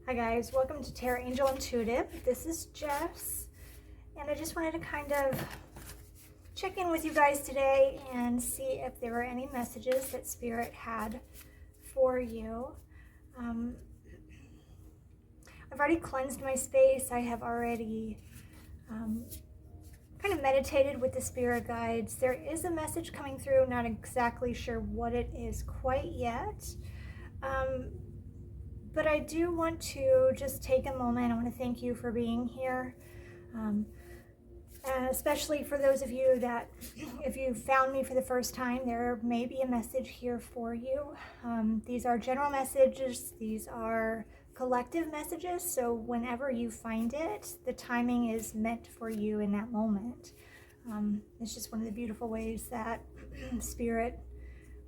Hi guys, welcome to Terra Angel Intuitive. This is Jess, and I just wanted to kind of check in with you guys today and see if there were any messages that Spirit had for you. I've already cleansed my space. I have already kind of meditated with the Spirit guides. There is a message coming through, not exactly sure what it is quite yet. But I do want to just take a moment. I want to thank you for being here. Especially for those of you that, if you found me for the first time, there may be a message here for you. These are general messages. These are collective messages. So whenever you find it, the timing is meant for you in that moment. It's just one of the beautiful ways that Spirit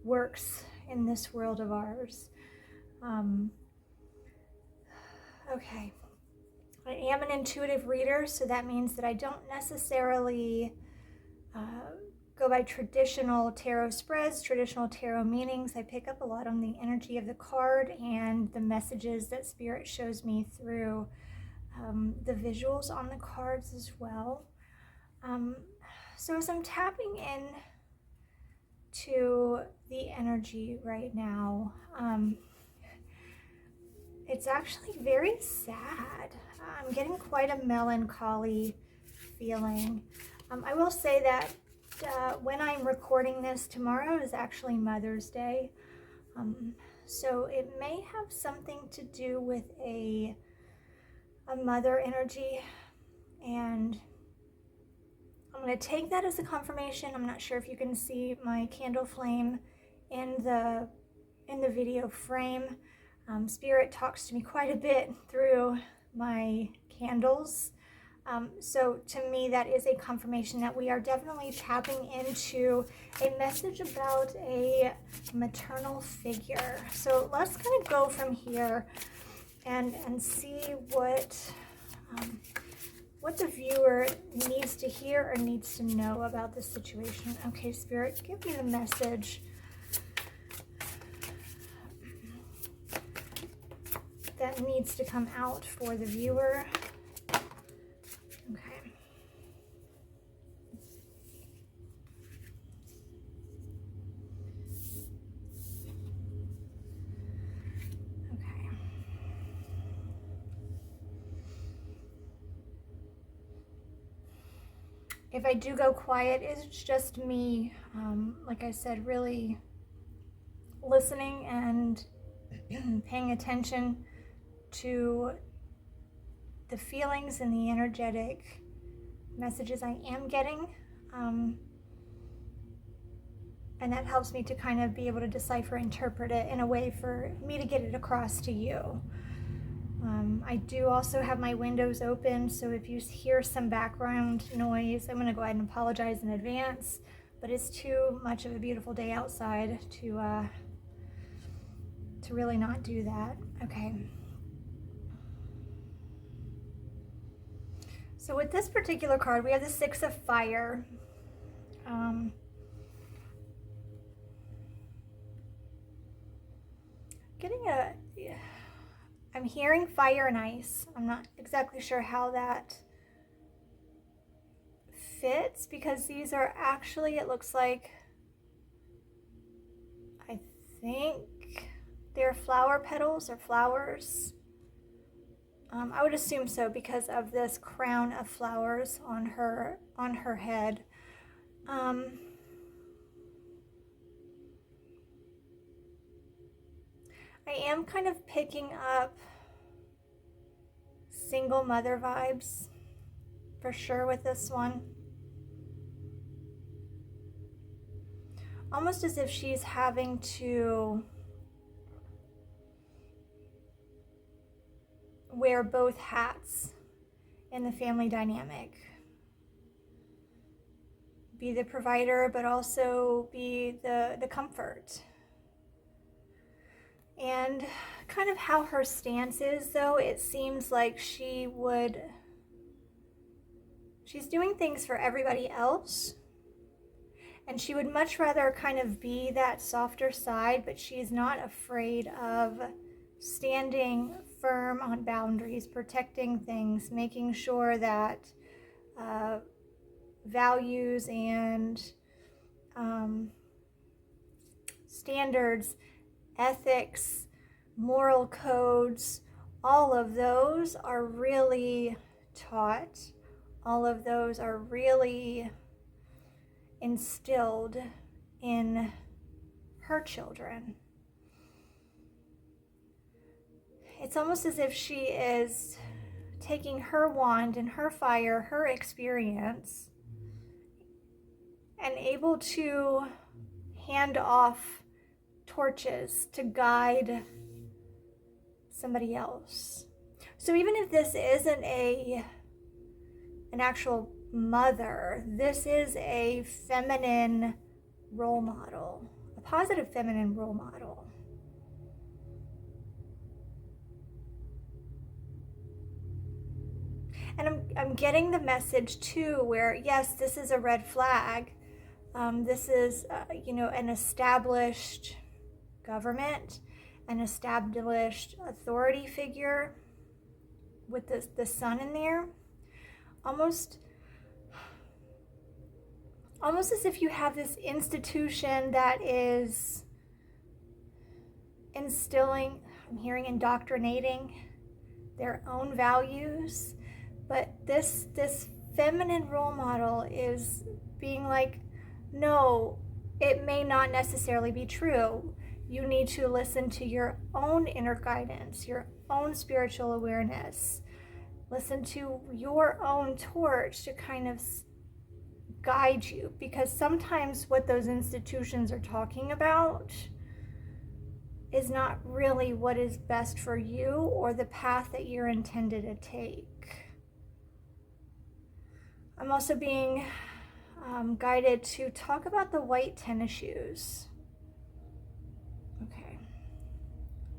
works in this world of ours. Okay, I am an intuitive reader, so that means that I don't necessarily go by traditional tarot spreads, traditional tarot meanings. I pick up a lot on the energy of the card and the messages that Spirit shows me through the visuals on the cards as well. So as I'm tapping in to the energy right now, it's actually very sad. I'm getting quite a melancholy feeling. I will say that when I'm recording this, tomorrow is actually Mother's Day. So it may have something to do with a mother energy. And I'm going to take that as a confirmation. I'm not sure if you can see my candle flame in the video frame. Spirit talks to me quite a bit through my candles. So to me, that is a confirmation that we are definitely tapping into a message about a maternal figure. So let's kind of go from here and see what the viewer needs to hear or needs to know about this situation. Okay, Spirit, give me the message that needs to come out for the viewer. Okay. Okay. If I do go quiet, it's just me, like I said, really listening and paying attention to the feelings and the energetic messages I am getting, and that helps me to kind of be able to decipher, interpret it in a way for me to get it across to you. I do also have my windows open, so if you hear some background noise, I'm going to go ahead and apologize in advance, but it's too much of a beautiful day outside to really not do that. Okay. So with this particular card, we have the Six of Fire. I'm hearing fire and ice. I'm not exactly sure how that fits because these are actually, it looks like, I think they're flower petals or flowers. I would assume so because of this crown of flowers on her head. I am kind of picking up single mother vibes for sure with this one. Almost as if she's having to wear both hats in the family dynamic. Be the provider, but also be the comfort. And kind of how her stance is, though, it seems like she's doing things for everybody else, and she would much rather kind of be that softer side, but she's not afraid of standing firm on boundaries, protecting things, making sure that values and standards, ethics, moral codes, all of those are really taught. All of those are really instilled in her children. It's almost as if she is taking her wand and her fire, her experience, and able to hand off torches to guide somebody else. So even if this isn't an actual mother, this is a feminine role model, a positive feminine role model. And I'm getting the message too, where yes, this is a red flag. This is, an established government, an established authority figure with the sun in there. Almost as if you have this institution that is instilling, I'm hearing indoctrinating their own values. But this feminine role model is being like, no, it may not necessarily be true. You need to listen to your own inner guidance, your own spiritual awareness. Listen to your own torch to kind of guide you. Because sometimes what those institutions are talking about is not really what is best for you or the path that you're intended to take. I'm also being guided to talk about the white tennis shoes. Okay,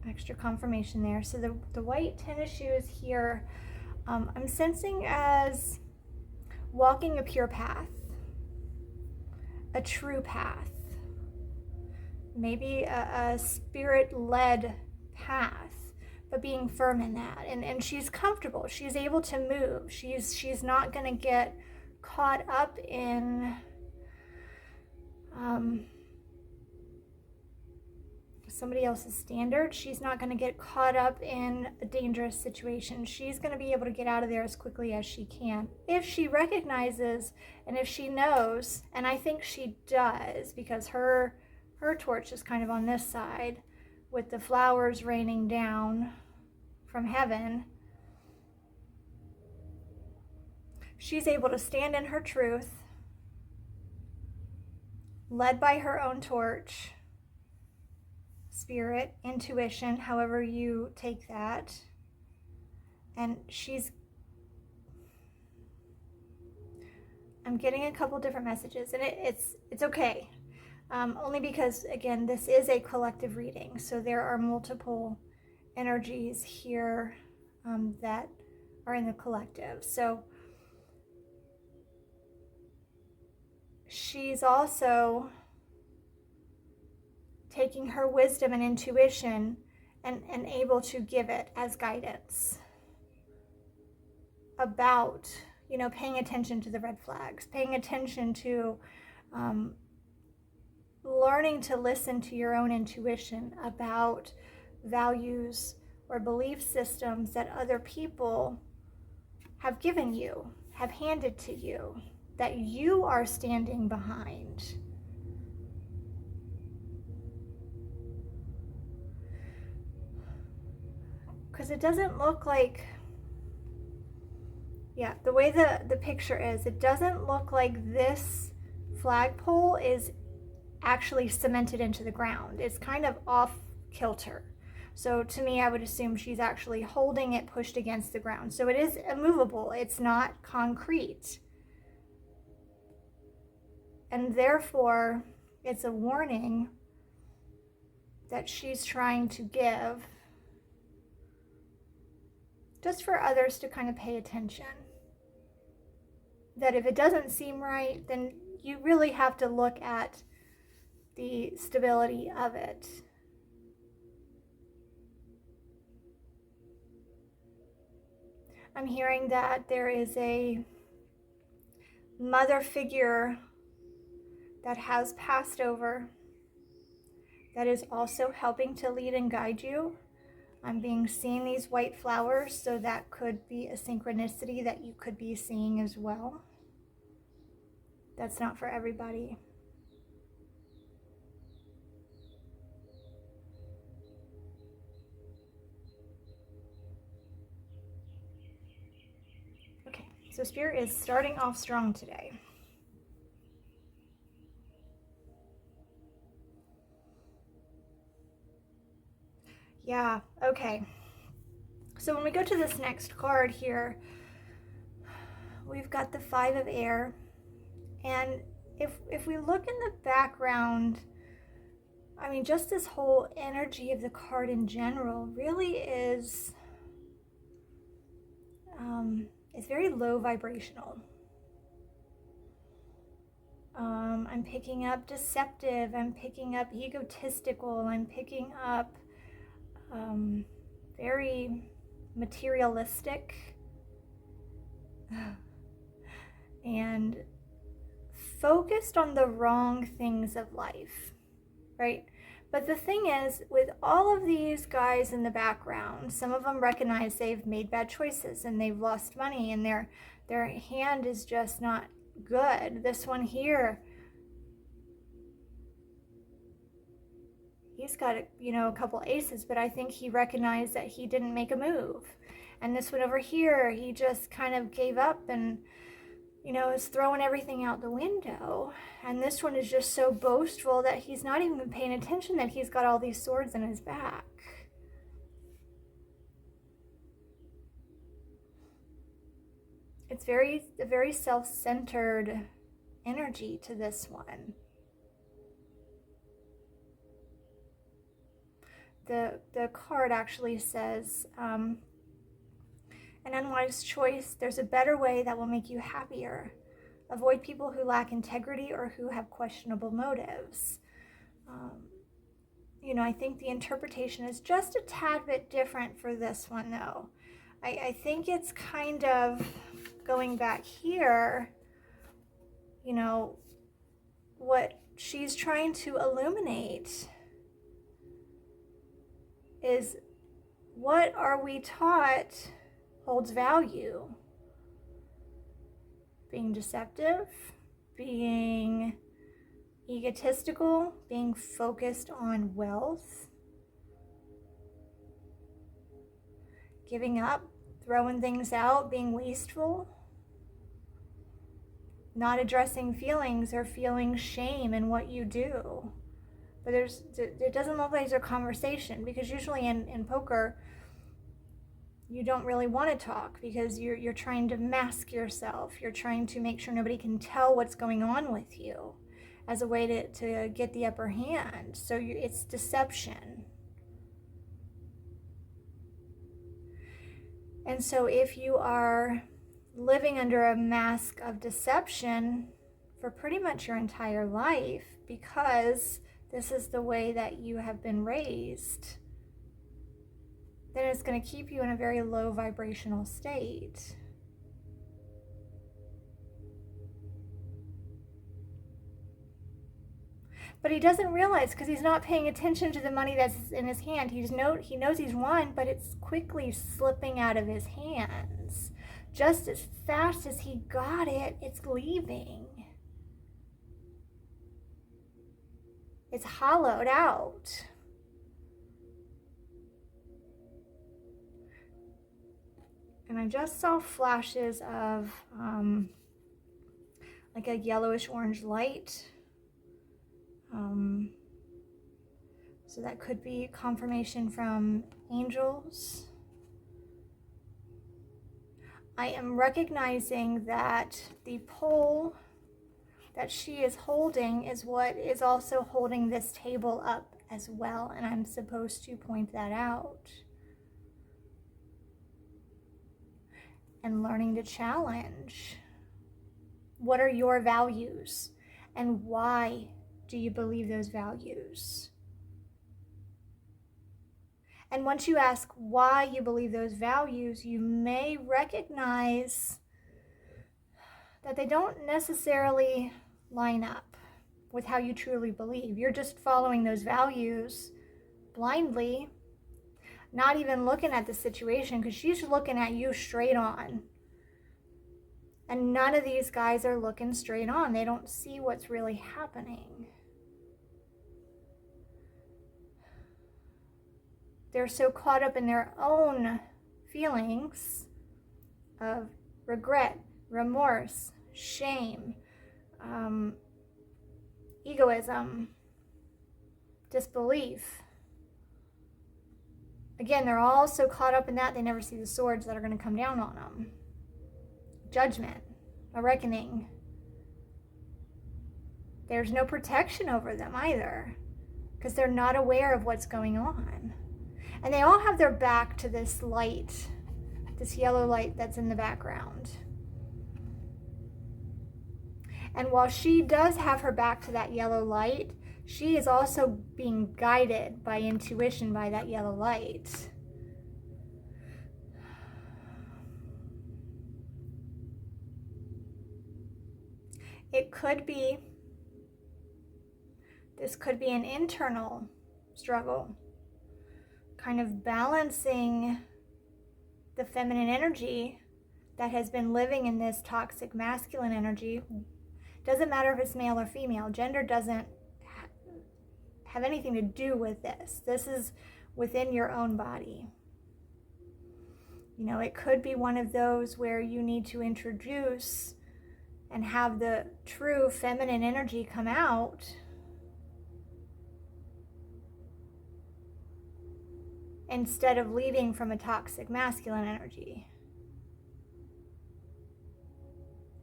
extra confirmation there. So the white tennis shoes here, I'm sensing as walking a pure path, a true path, maybe a spirit-led path, but being firm in that. And she's comfortable. She's able to move. She's not going to get caught up in somebody else's standard. She's not going to get caught up in a dangerous situation. She's going to be able to get out of there as quickly as she can if she recognizes and if she knows, and I think she does, because her torch is kind of on this side with the flowers raining down from heaven. She's able to stand in her truth, led by her own torch, spirit, intuition, however you take that. And I'm getting a couple different messages, and it's okay. Only because, again, this is a collective reading. So there are multiple energies here that are in the collective. So she's also taking her wisdom and intuition and able to give it as guidance about, paying attention to the red flags, paying attention to learning to listen to your own intuition about values or belief systems that other people have given you, have handed to you, that you are standing behind. Because it doesn't look like, the way the picture is, it doesn't look like this flagpole is actually cemented into the ground. It's kind of off kilter. So to me, I would assume she's actually holding it pushed against the ground. So it is immovable. It's not concrete. And therefore, it's a warning that she's trying to give just for others to kind of pay attention. That if it doesn't seem right, then you really have to look at the stability of it. I'm hearing that there is a mother figure that has passed over that is also helping to lead and guide you. I'm seeing these white flowers, so that could be a synchronicity that you could be seeing as well. That's not for everybody. Okay, so Spirit is starting off strong today. Yeah, okay. So when we go to this next card here, we've got the Five of Air. And if we look in the background, I mean, just this whole energy of the card in general really is, it's very low vibrational. I'm picking up deceptive, I'm picking up egotistical, I'm picking up very materialistic and focused on the wrong things of life, right? But the thing is, with all of these guys in the background, some of them recognize they've made bad choices and they've lost money and their hand is just not good. This one here, he's got, a couple aces, but I think he recognized that he didn't make a move. And this one over here, he just kind of gave up and, is throwing everything out the window. And this one is just so boastful that he's not even paying attention that he's got all these swords in his back. It's a very self-centered energy to this one. The card actually says, an unwise choice, there's a better way that will make you happier. Avoid people who lack integrity or who have questionable motives. I think the interpretation is just a tad bit different for this one, though. I think it's kind of going back here, what she's trying to illuminate is what are we taught holds value. Being deceptive, being egotistical, being focused on wealth, giving up, throwing things out, being wasteful, not addressing feelings or feeling shame in what you do. But it doesn't look like there's a conversation, because usually in poker, you don't really want to talk because you're trying to mask yourself. You're trying to make sure nobody can tell what's going on with you as a way to get the upper hand. So it's deception. And so if you are living under a mask of deception for pretty much your entire life, because this is the way that you have been raised, then it's going to keep you in a very low vibrational state. But he doesn't realize, because he's not paying attention to the money that's in his hand. He knows he's won, but it's quickly slipping out of his hands. Just as fast as he got it, it's leaving. It's hollowed out. And I just saw flashes of like a yellowish orange light. So that could be confirmation from angels. I am recognizing that the pole that she is holding is what is also holding this table up as well, and I'm supposed to point that out. And learning to challenge. What are your values? And why do you believe those values? And once you ask why you believe those values, you may recognize that they don't necessarily line up with how you truly believe. You're just following those values blindly, not even looking at the situation, because she's looking at you straight on. And none of these guys are looking straight on. They don't see what's really happening. They're so caught up in their own feelings of regret, remorse, shame, egoism, disbelief. Again, they're all so caught up in that, they never see the swords that are going to come down on them. Judgment, a reckoning. There's no protection over them either, because they're not aware of what's going on. And they all have their back to this light, this yellow light that's in the background. And while she does have her back to that yellow light, she is also being guided by intuition by that yellow light. It could be, this could be an internal struggle, kind of balancing the feminine energy that has been living in this toxic masculine energy. Doesn't matter if it's male or female. Gender doesn't have anything to do with this. This is within your own body. You know, it could be one of those where you need to introduce and have the true feminine energy come out instead of leading from a toxic masculine energy.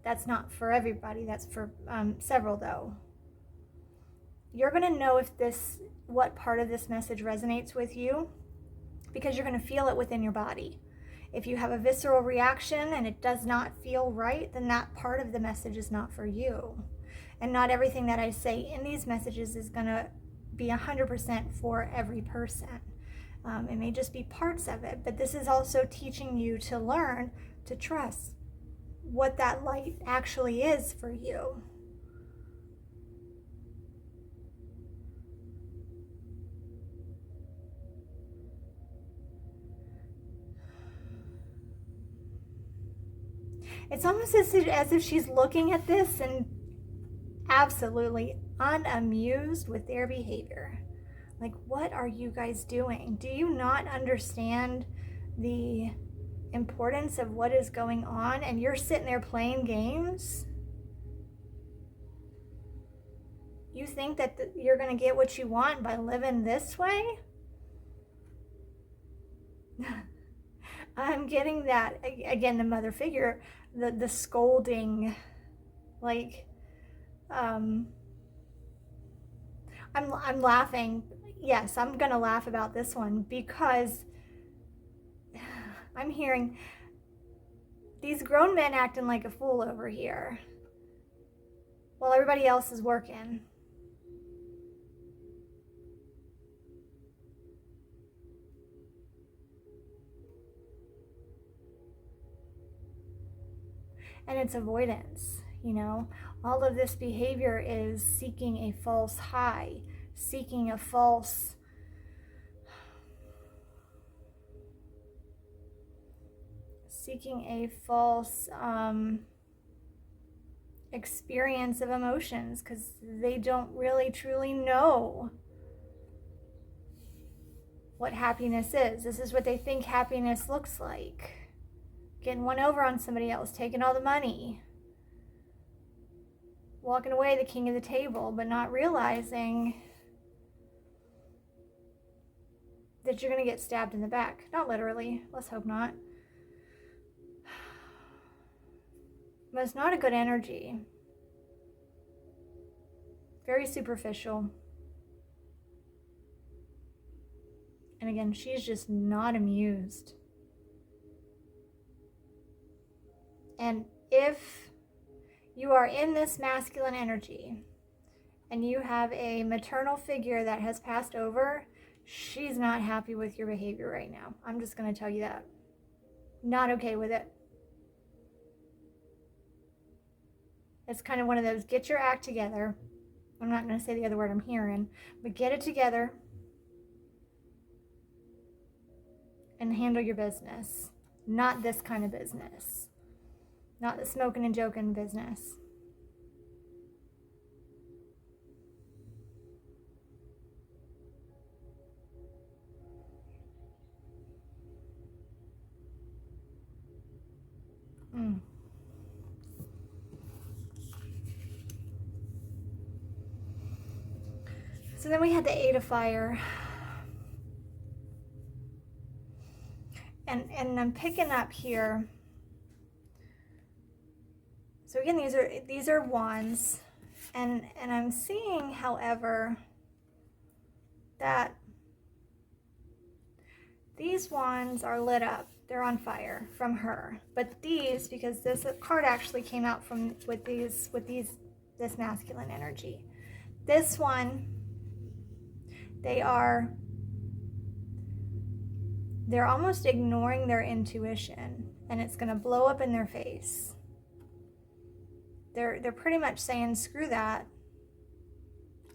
That's not for everybody. That's for several, though. You're going to know if what part of this message resonates with you, because you're going to feel it within your body. If you have a visceral reaction and it does not feel right, then that part of the message is not for you. And not everything that I say in these messages is going to be 100% for every person. It may just be parts of it, but this is also teaching you to learn to trust what that light actually is for you. It's almost as if she's looking at this and absolutely unamused with their behavior. Like, what are you guys doing? Do you not understand the importance of what is going on, and you're sitting there playing games? You think that you're going to get what you want by living this way? I'm getting that, again, the mother figure, the scolding, like, I'm laughing. Yes, I'm going to laugh about this one because I'm hearing these grown men acting like a fool over here while everybody else is working. And it's avoidance, you know. All of this behavior is seeking a false high, seeking a false experience of emotions, because they don't really truly know what happiness is. This is what they think happiness looks like. Getting one over on somebody else, taking all the money, walking away the king of the table, but not realizing that you're going to get stabbed in the back. Not literally. Let's hope not. But it's not a good energy. Very superficial. And again, she's just not amused. And if you are in this masculine energy and you have a maternal figure that has passed over, she's not happy with your behavior right now. I'm just going to tell you that. Not okay with it. It's kind of one of those, get your act together. I'm not going to say the other word I'm hearing, but get it together and handle your business. Not this kind of business. Not the smoking and joking business. So then we had the Eight of Fire. And I'm picking up here. So again, these are wands. And I'm seeing, however, that these wands are lit up. They're on fire from her. But these, because this card actually came out from with this masculine energy. This one, they're almost ignoring their intuition, and it's going to blow up in their face. They're pretty much saying, screw that.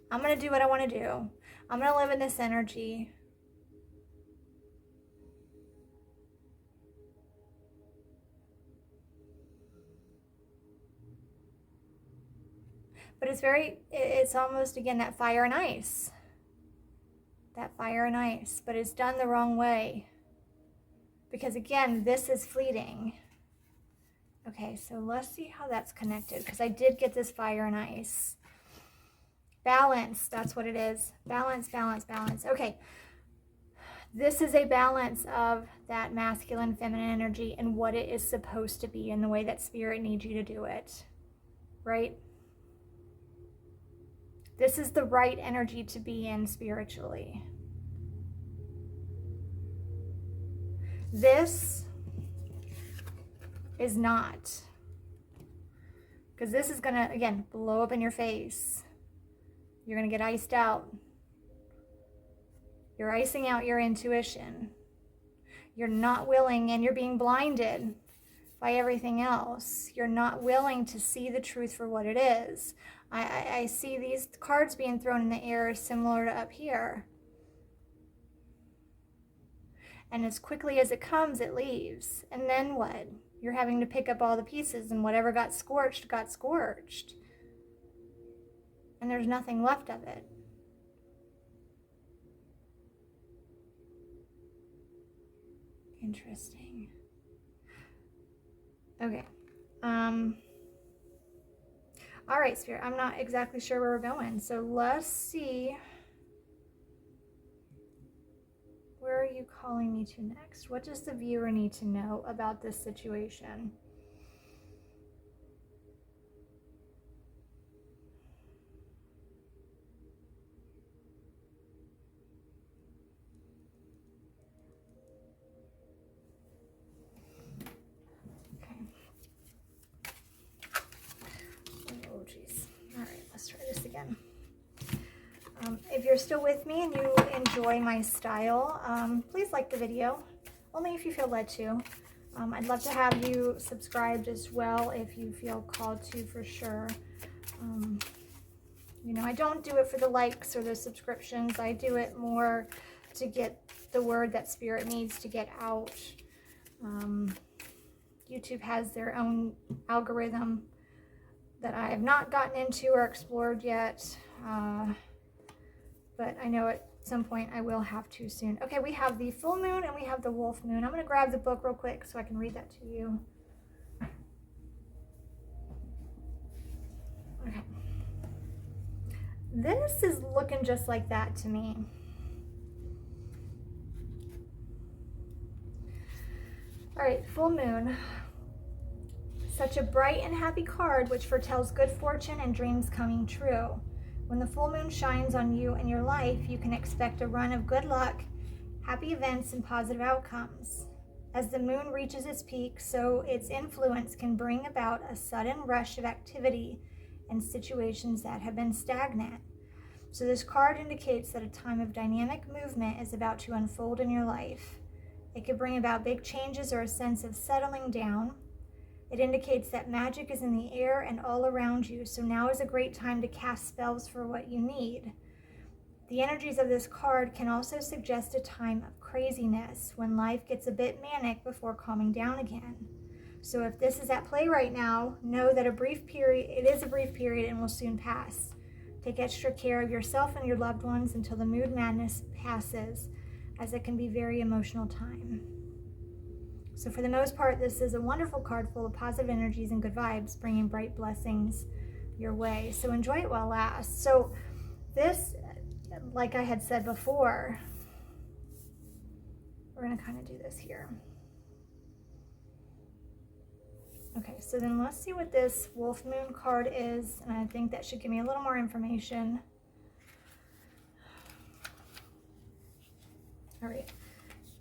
I'm going to do what I want to do. I'm going to live in this energy. But it's almost, again, that fire and ice. That fire and ice, but it's done the wrong way. Because again, this is fleeting. Okay, so let's see how that's connected, because I did get this fire and ice. Balance, that's what it is. Balance, balance, balance. Okay, this is a balance of that masculine, feminine energy and what it is supposed to be and the way that spirit needs you to do it, right? This is the right energy to be in spiritually. This is not. Because this is going to, again, blow up in your face. You're going to get iced out. You're icing out your intuition. You're not willing, and you're being blinded by everything else. You're not willing to see the truth for what it is. I see these cards being thrown in the air similar to up here. And as quickly as it comes, it leaves. And then what? You're having to pick up all the pieces, and whatever got scorched, got scorched. And there's nothing left of it. Interesting. Okay. All right, Spirit, I'm not exactly sure where we're going. So let's see. Where are you calling me to next? What does the viewer need to know about this situation? If you're still with me and you enjoy my style, please like the video, only if you feel led to. I'd love to have you subscribed as well if you feel called to, for sure. You know, I don't do it for the likes or the subscriptions. I do it more to get the word that Spirit needs to get out. YouTube has their own algorithm that I have not gotten into or explored yet. But I know at some point I will have to soon. Okay, we have the full moon and we have the wolf moon. I'm going to grab the book real quick so I can read that to you. Okay. This is looking just like that to me. All right, full moon. Such a bright and happy card which foretells good fortune and dreams coming true. When the full moon shines on you and your life, you can expect a run of good luck, happy events, and positive outcomes. As the moon reaches its peak, so its influence can bring about a sudden rush of activity in situations that have been stagnant. So this card indicates that a time of dynamic movement is about to unfold in your life. It could bring about big changes or a sense of settling down. It indicates that magic is in the air and all around you, so now is a great time to cast spells for what you need. The energies of this card can also suggest a time of craziness when life gets a bit manic before calming down again. So if this is at play right now, know that it is a brief period and will soon pass. Take extra care of yourself and your loved ones until the mood madness passes, as it can be a very emotional time. So for the most part, this is a wonderful card full of positive energies and good vibes, bringing bright blessings your way. So enjoy it while it lasts. So this, like I had said before, we're going to kind of do this here. Okay, so then let's see what this Wolf Moon card is, and I think that should give me a little more information. All right.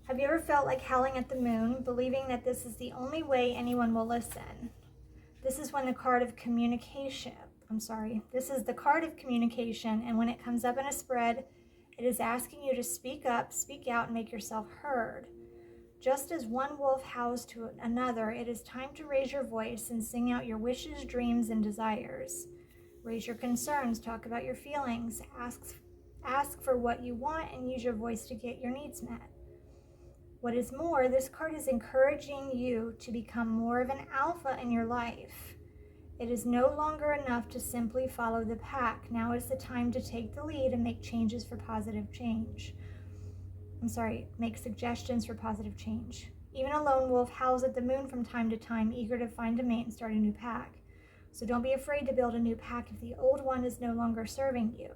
Have you ever felt like howling at the moon, believing that this is the only way anyone will listen? This is when the card of communication, this is the card of communication, and when it comes up in a spread, it is asking you to speak up, speak out, and make yourself heard. Just as one wolf howls to another, it is time to raise your voice and sing out your wishes, dreams, and desires. Raise your concerns, talk about your feelings, ask for what you want, and use your voice to get your needs met. What is more, this card is encouraging you to become more of an alpha in your life. It is no longer enough to simply follow the pack. Now is the time to take the lead and make changes for positive change. Make suggestions for positive change. Even a lone wolf howls at the moon from time to time, eager to find a mate and start a new pack. So don't be afraid to build a new pack if the old one is no longer serving you.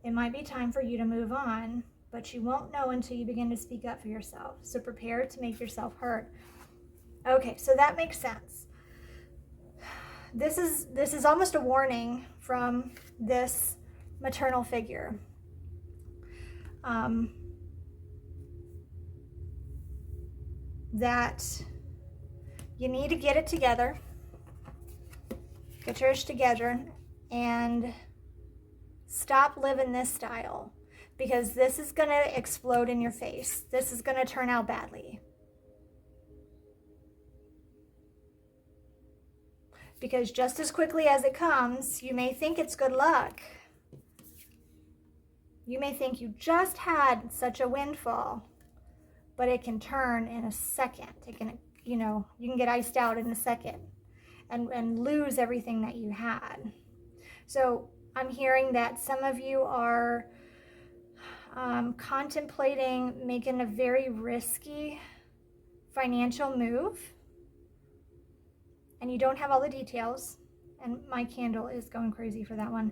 It might be time for you to move on, but you won't know until you begin to speak up for yourself. So prepare to make yourself heard. Okay, so that makes sense. This is almost a warning from this maternal figure. That you need to get it together, get yours together, and stop living this style, because this is going to explode in your face. This is going to turn out badly. Because just as quickly as it comes, you may think it's good luck. You may think you just had such a windfall, but it can turn in a second. It can, you can get iced out in a second and lose everything that you had. So I'm hearing that some of you are contemplating making a very risky financial move, and you don't have all the details, and my candle is going crazy for that one.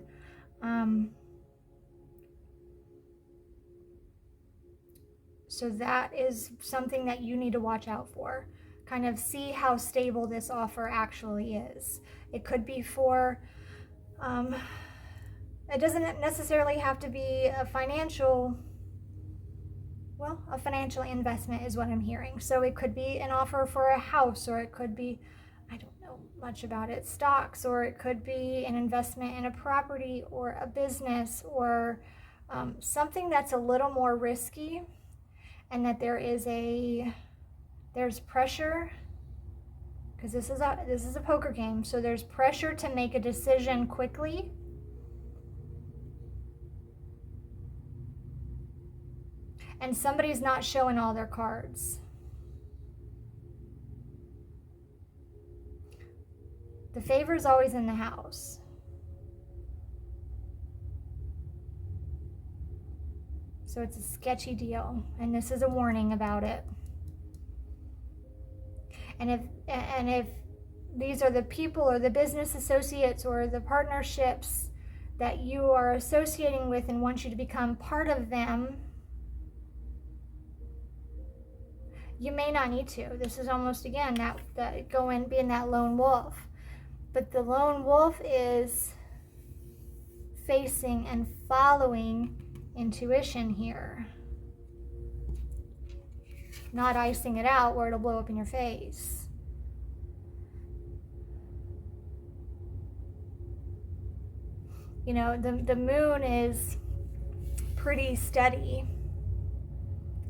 So that is something that you need to watch out for. Kind of see how stable this offer actually is. It could be for, it doesn't necessarily have to be a financial investment is what I'm hearing. So it could be an offer for a house, or it could be, I don't know much about it, stocks, or it could be an investment in a property or a business, or something that's a little more risky. And that there's pressure, because this is a poker game, so there's pressure to make a decision quickly. And somebody's not showing all their cards. The favor is always in the house. So it's a sketchy deal, and this is a warning about it. And if these are the people or the business associates or the partnerships that you are associating with and want you to become part of them, you may not need to. This is almost, again, that being that lone wolf. But the lone wolf is facing and following intuition here, not icing it out where it'll blow up in your face. You know, the moon is pretty steady.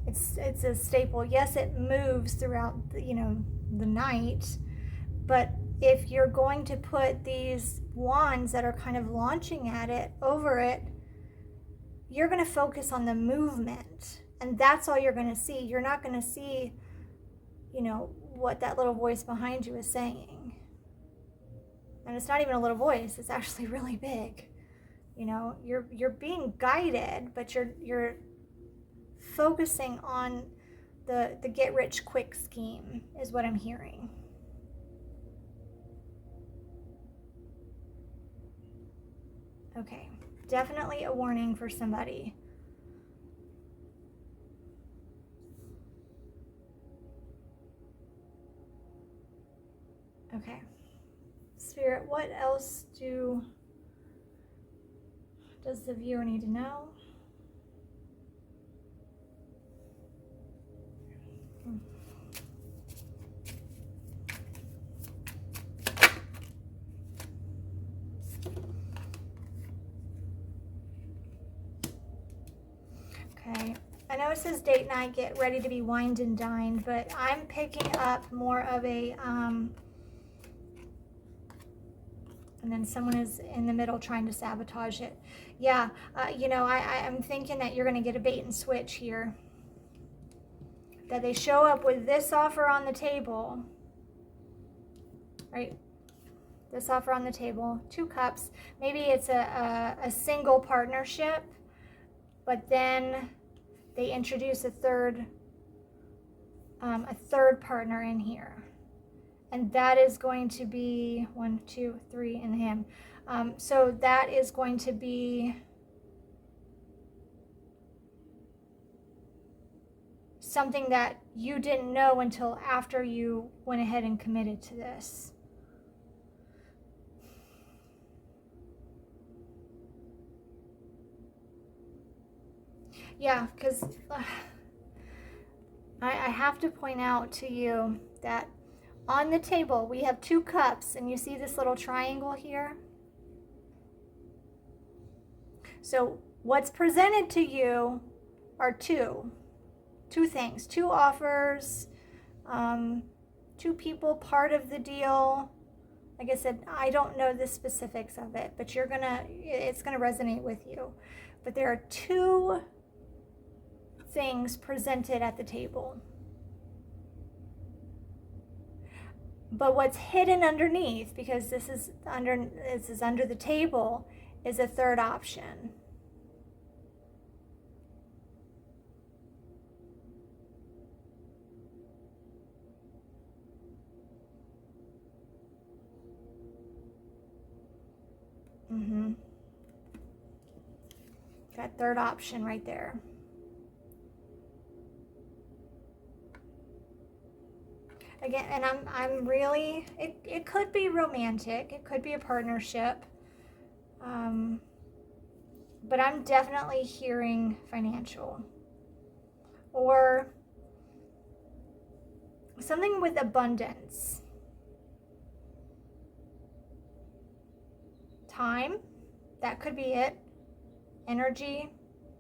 It's a staple. Yes, it moves throughout the, the night, but if you're going to put these wands that are kind of launching at it over it, you're going to focus on the movement, and that's all you're going to see. You're not going to see, what that little voice behind you is saying. And it's not even a little voice, it's actually really big. You're being guided, but you're focusing on the get rich quick scheme is what I'm hearing. Okay, definitely a warning for somebody. Okay, Spirit, what else does the viewer need to know? Okay, I know it says date night, get ready to be wined and dined, but I'm picking up more of a, and then someone is in the middle trying to sabotage it. Yeah, I'm thinking that you're going to get a bait and switch here. That they show up with this offer on the table, right? This offer on the table, 2 cups. Maybe it's a single partnership, but then they introduce a third partner in here. And that is going to be 1, 2, 3 in him. So that is going to be something that you didn't know until after you went ahead and committed to this. Yeah, because I have to point out to you that on the table we have 2 cups, and you see this little triangle here? So what's presented to you are two things, 2 offers, 2 people part of the deal. Like I said, I don't know the specifics of it, but it's gonna resonate with you. But there are 2 things presented at the table. But what's hidden underneath, because this is under the table, is a third option. That third option right there. Again, and I'm really, it could be romantic, it could be a partnership, but I'm definitely hearing financial, or something with abundance. Time, that could be it. Energy,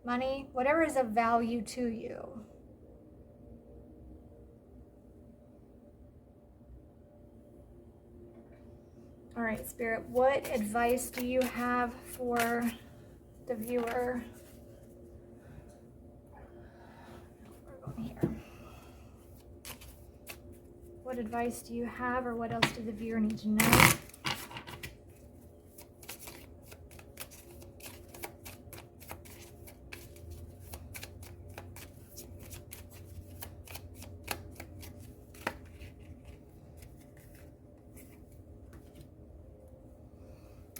money, whatever is of value to you. All right, Spirit, what advice do you have for the viewer? We're going here. What advice do you have, or what else does the viewer need to know?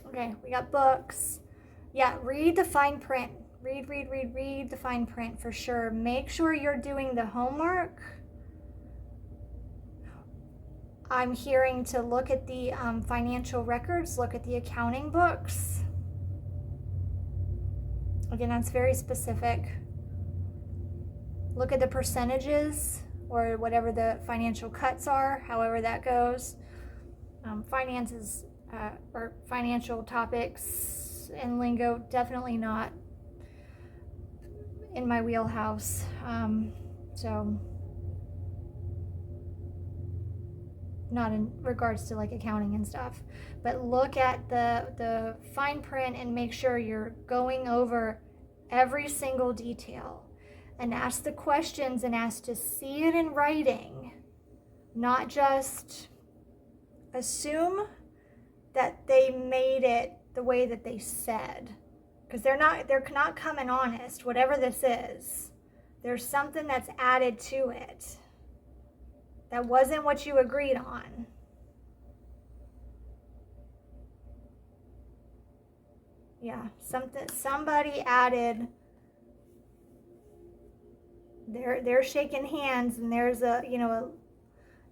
Okay, we got books. Yeah, read the fine print. Read the fine print for sure. Make sure you're doing the homework. I'm hearing to look at the financial records, look at the accounting books. Again, that's very specific. Look at the percentages, or whatever the financial cuts are, however that goes. Finances or financial topics terms and lingo, definitely not in my wheelhouse. So not in regards to like accounting and stuff, but look at the fine print and make sure you're going over every single detail and ask the questions and ask to see it in writing, not just assume that they made it the way that they said, because they're not coming honest. Whatever this is, there's something that's added to it that wasn't what you agreed on. Yeah, somebody added. They're shaking hands, and there's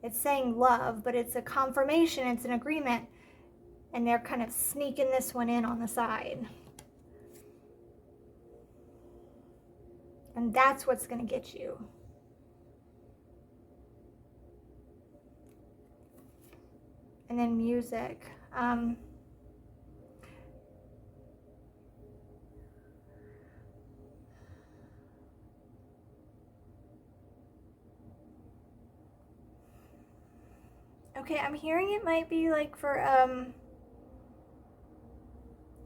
it's saying love, but it's a confirmation, it's an agreement, and they're kind of sneaking this one in on the side. And that's what's going to get you. And then music. Okay, I'm hearing it might be like for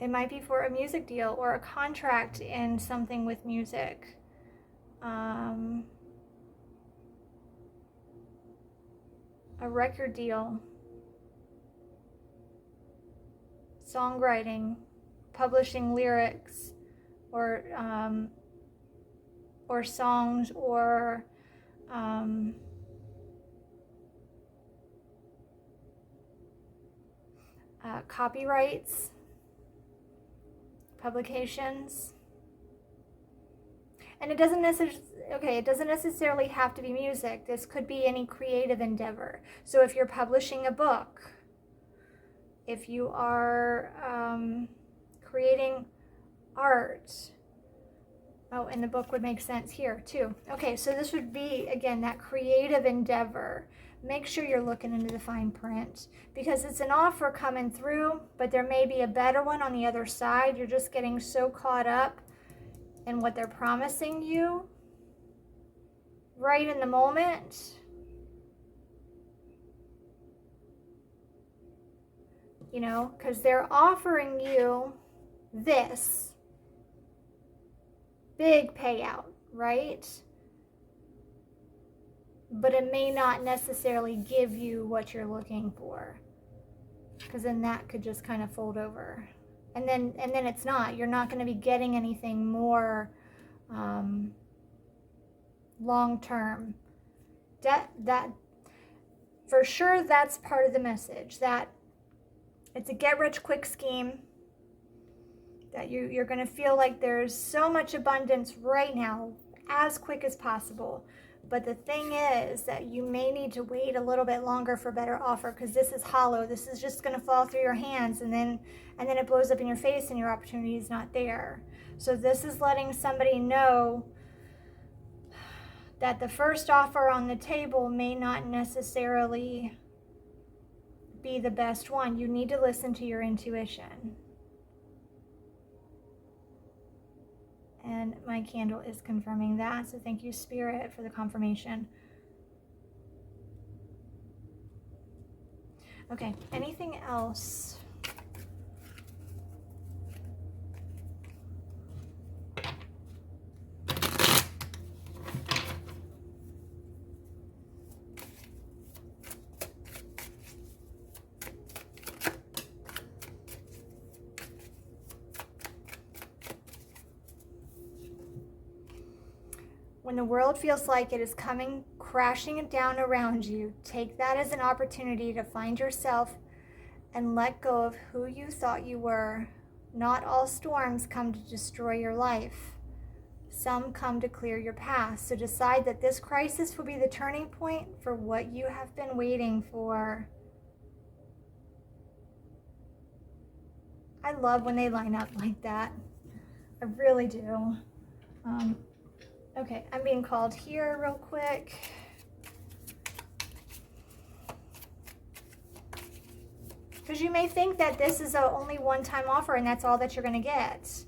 it might be for a music deal or a contract in something with music. A record deal, songwriting, publishing lyrics, or songs, or copyrights, publications. And it doesn't necessarily have to be music. This could be any creative endeavor. So if you're publishing a book, if you are creating art, and the book would make sense here too. Okay, so this would be, again, that creative endeavor. Make sure you're looking into the fine print, because it's an offer coming through, but there may be a better one on the other side. You're just getting so caught up in what they're promising you right in the moment. Because they're offering you this big payout, right? But it may not necessarily give you what you're looking for, because then that could just kind of fold over. And then it's not. You're not going to be getting anything more long term. That for sure, that's part of the message. That it's a get rich quick scheme. That you're going to feel like there's so much abundance right now, as quick as possible. But the thing is that you may need to wait a little bit longer for a better offer, because this is hollow. This is just going to fall through your hands, and then it blows up in your face and your opportunity is not there. So this is letting somebody know that the first offer on the table may not necessarily be the best one. You need to listen to your intuition. And my candle is confirming that. So thank you, Spirit, for the confirmation. Okay, anything else? When the world feels like it is coming crashing down around you, take that as an opportunity to find yourself and let go of who you thought you were. Not all storms come to destroy your life. Some come to clear your path. So decide that this crisis will be the turning point for what you have been waiting for. I love when they line up like that. I really do. Okay, I'm being called here real quick. Because you may think that this is a only one-time offer and that's all that you're going to get.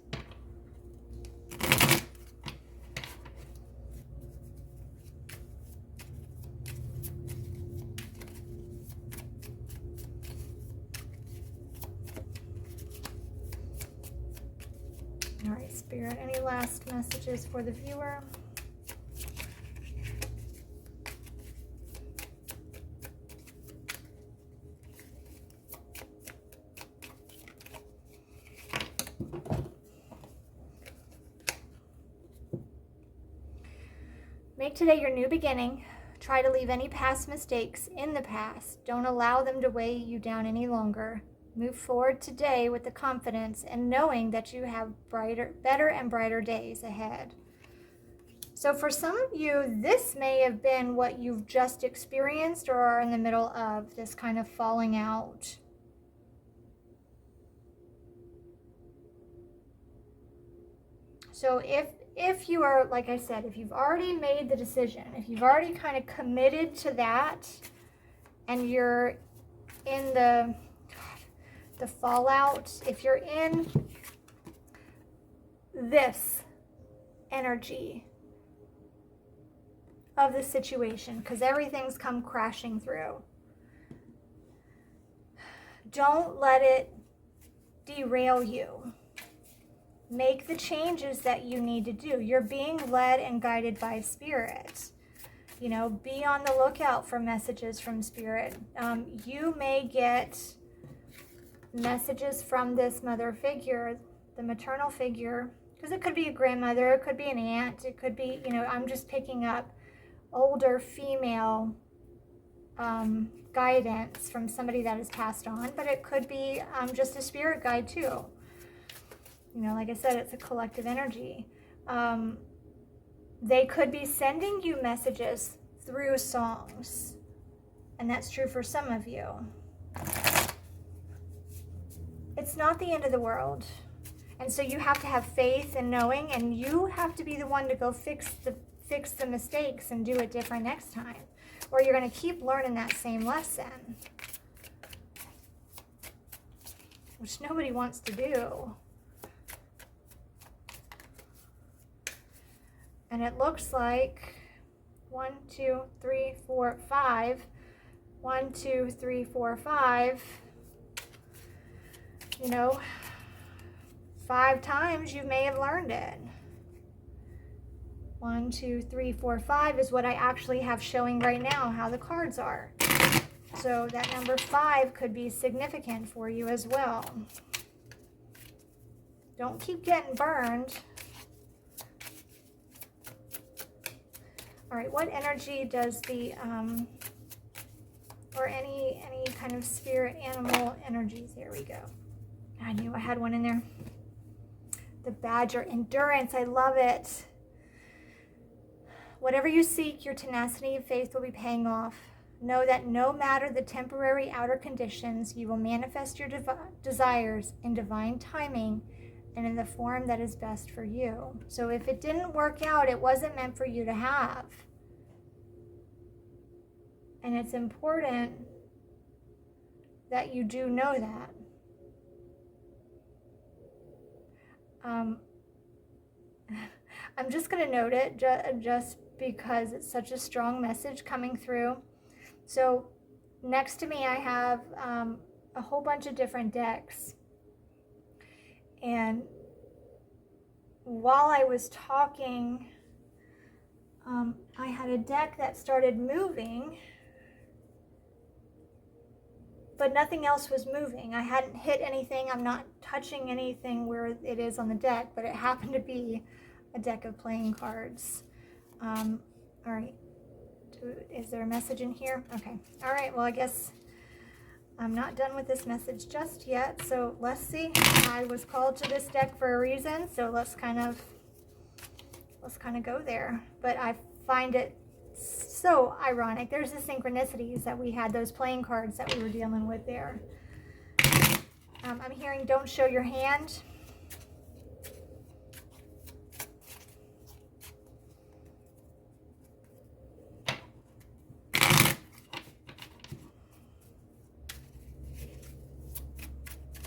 All right, Spirit, any last messages for the viewer? Make today your new beginning. Try to leave any past mistakes in the past. Don't allow them to weigh you down any longer. Move forward today with the confidence and knowing that you have better and brighter days ahead. So for some of you, this may have been what you've just experienced or are in the middle of, this kind of falling out. So if you are, like I said, if you've already made the decision, if you've already kind of committed to that and you're in the fallout, if you're in this energy of the situation, because everything's come crashing through, don't let it derail you. Make the changes that you need to do. You're being led and guided by Spirit. You know, be on the lookout for messages from Spirit. You may get messages from this mother figure, the maternal figure, because it could be a grandmother, it could be an aunt, it could be, you know, I'm just picking up older female guidance from somebody that has passed on, but it could be just a spirit guide too. You know, like I said, it's a collective energy. They could be sending you messages through songs, and that's true for some of you. It's not the end of the world. And so you have to have faith and knowing, and you have to be the one to go fix the mistakes and do it different next time, or you're going to keep learning that same lesson, which nobody wants to do. And it looks like 1, 2, 3, 4, 5. 1, 2, 3, 4, 5. You know, 5 times you may have learned it. 1, 2, 3, 4, 5 is what I actually have showing right now, how the cards are. So that number 5 could be significant for you as well. Don't keep getting burned. All right, what energy does the, or any kind of spirit animal energies, here we go. I knew I had one in there. The badger, endurance, I love it. Whatever you seek, your tenacity and faith will be paying off. Know that no matter the temporary outer conditions, you will manifest your desires in divine timing and in the form that is best for you. So if it didn't work out, it wasn't meant for you to have. And it's important that you do know that. I'm just going to note it just because it's such a strong message coming through. So next to me I have a whole bunch of different decks. And while I was talking, I had a deck that started moving, but nothing else was moving. I hadn't hit anything. I'm not touching anything where it is on the deck, but it happened to be a deck of playing cards. All right. Is there a message in here? Okay. All right. Well, I guess I'm not done with this message just yet. So let's see. I was called to this deck for a reason. So let's kind of go there. But I find it so ironic. There's the synchronicities that we had, those playing cards that we were dealing with there. I'm hearing don't show your hand.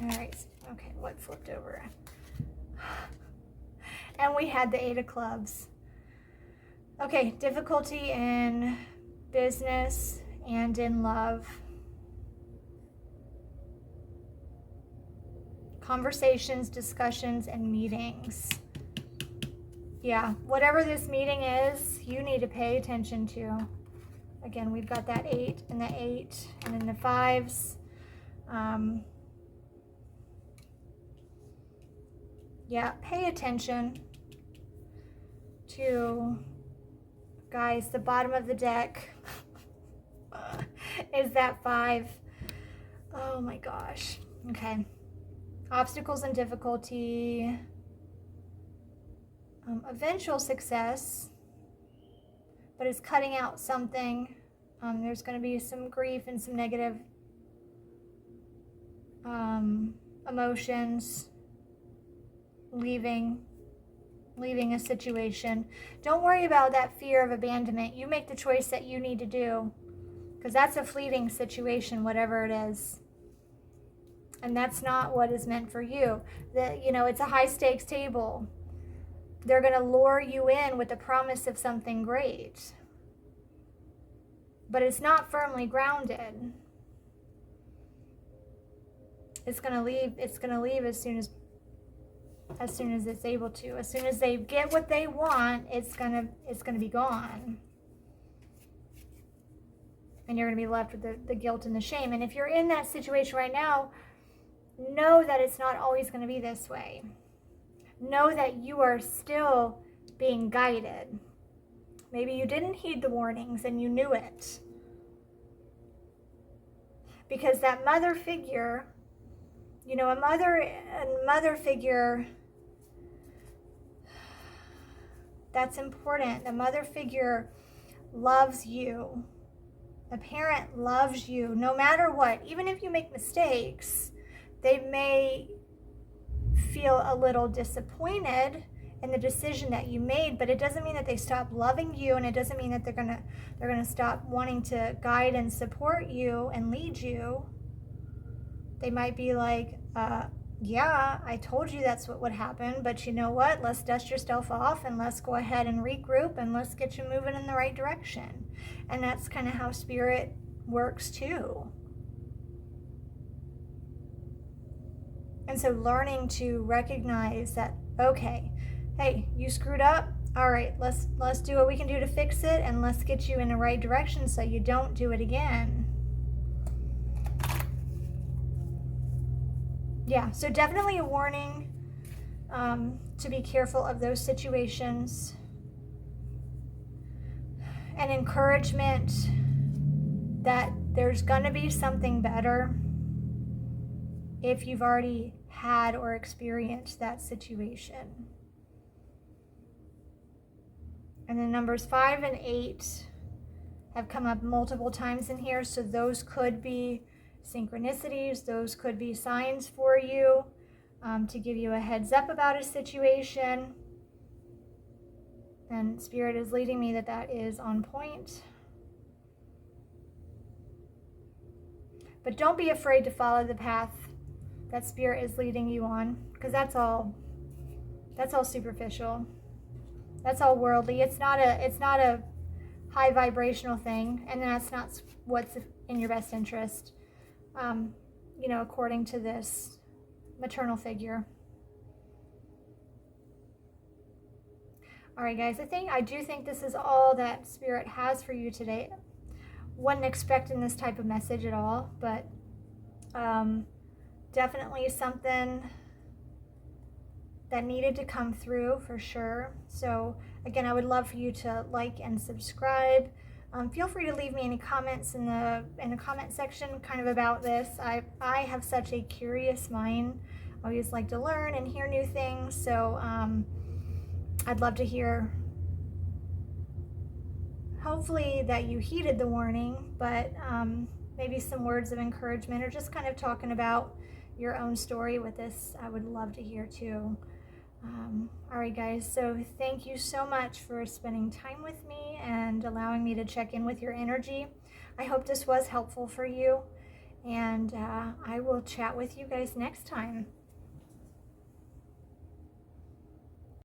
All right, okay, what flipped over? And we had the 8 of clubs. Okay, difficulty in business and in love. Conversations, discussions, and meetings. Yeah, whatever this meeting is, you need to pay attention to. Again, we've got that 8 and the 8 and then the 5s. Yeah, pay attention to, guys, the bottom of the deck is that 5. Oh my gosh. Okay. Obstacles and difficulty. Eventual success, but it's cutting out something. There's going to be some grief and some negative emotions. Leaving a situation. Don't worry about that fear of abandonment. You make the choice that you need to do, because that's a fleeting situation, whatever it is. And that's not what is meant for you. It's a high stakes table. They're going to lure you in with the promise of something great, but it's not firmly grounded. It's going to leave as soon as it's able to. As soon as they get what they want, it's gonna be gone. And you're gonna be left with the guilt and the shame. And if you're in that situation right now, know that it's not always gonna be this way. Know that you are still being guided. Maybe you didn't heed the warnings and you knew it. Because that mother figure, a mother figure, that's important. The mother figure loves you. The parent loves you no matter what. Even if you make mistakes, they may feel a little disappointed in the decision that you made, but it doesn't mean that they stop loving you, and it doesn't mean that they're gonna stop wanting to guide and support you and lead you. They might be like, yeah, I told you that's what would happen, but you know what? Let's dust yourself off and let's go ahead and regroup and let's get you moving in the right direction. And that's kind of how spirit works too. And so learning to recognize that, okay, hey, you screwed up. All right, let's do what we can do to fix it, and let's get you in the right direction so you don't do it again. Yeah, so definitely a warning to be careful of those situations. An encouragement that there's going to be something better if you've already had or experienced that situation. And the numbers 5 and 8 have come up multiple times in here, so those could be synchronicities, those could be signs for you to give you a heads up about a situation. And Spirit is leading me that is on point. But don't be afraid to follow the path that Spirit is leading you on, because that's all superficial. That's all worldly. It's not a high vibrational thing, and that's not what's in your best interest. According to this maternal figure. All right, guys, I do think this is all that Spirit has for you today. Wasn't expecting this type of message at all, but definitely something that needed to come through for sure. So again, I would love for you to like and subscribe. Feel free to leave me any comments in the comment section kind of about this. I have such a curious mind. I always like to learn and hear new things. So I'd love to hear, hopefully that you heeded the warning, but maybe some words of encouragement or just kind of talking about your own story with this. I would love to hear too. All right, guys, so thank you so much for spending time with me and allowing me to check in with your energy. I hope this was helpful for you. And I will chat with you guys next time.